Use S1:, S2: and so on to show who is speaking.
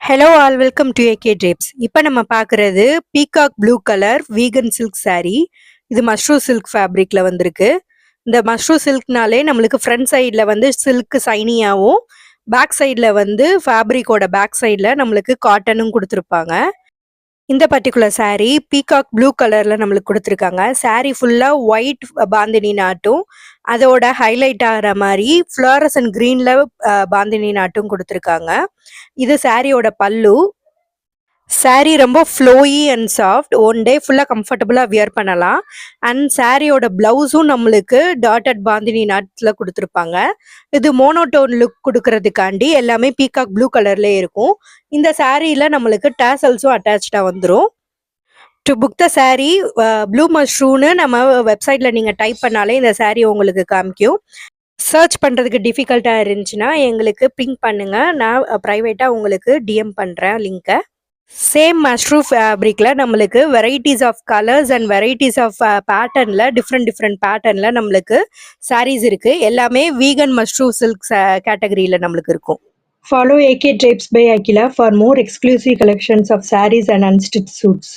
S1: Hello all welcome to AK drapes. இப்போ நம்ம பார்க்குறது peacock blue colour vegan silk saree. இது மஷ்ரூ சில்க் ஃபேப்ரிக்ல வந்திருக்கு. இந்த மஷ்ரூ சில்க்னாலே நம்மளுக்கு ஃப்ரண்ட் சைடில் வந்து சில்க் சைனியாகவும் பேக் சைடில் வந்து ஃபேப்ரிக்கோட பேக் சைடில் நம்மளுக்கு காட்டனும் கொடுத்துருப்பாங்க. இந்த பர்டிகுலர் saree பீகாக் ப்ளூ கலரில் நம்மளுக்கு கொடுத்துருக்காங்க. saree ஃபுல்லாக ஒயிட் பாந்தினி நாட்டும் அதோட ஹைலைட் ஆகிற மாதிரி ஃப்ளோரசன் க்ரீனில் பாந்தினி நாட்டும் கொடுத்துருக்காங்க. இது சாரியோட பல்லு. saree ரொம்ப flowy and soft, one day ஃபுல்லாக கம்ஃபர்டபுளாக வியர் பண்ணலாம். அண்ட் சாரியோட ப்ளவுஸும் நம்மளுக்கு டாட்டட் பாந்தினி நாட்டில் கொடுத்துருப்பாங்க. இது மோனோடோன் லுக் கொடுக்கறதுக்காண்டி எல்லாமே பீகாக் ப்ளூ கலர்லேயே இருக்கும். இந்த சாரியில் நம்மளுக்கு டேசல்ஸும் அட்டாச்சாக வந்துடும். To book the saree blue மஷ்ரூன்னு நம்ம வெப்சைட்டில் நீங்கள் டைப் பண்ணாலே இந்த saree உங்களுக்கு காமிக்கும். சர்ச் பண்ணுறதுக்கு டிஃபிகல்ட்டாக இருந்துச்சுன்னா எங்களுக்கு பிங்க் பண்ணுங்கள், நான் ப்ரைவேட்டாக உங்களுக்கு டிஎம் பண்ணுறேன் லிங்க்கை. சேம் மஷ்ரூ ஃபேப்ரிக்கில் நம்மளுக்கு varieties of colours and varieties of பேட்டர்னில் டிஃப்ரெண்ட் பேட்டர்னில் நம்மளுக்கு சாரீஸ் இருக்குது. எல்லாமே வீகன் மஷ்ரூ சில்க் கேட்டகரியில் நம்மளுக்கு இருக்கும். Follow AK Drapes by Akila for more exclusive collections of sarees and unstitched suits.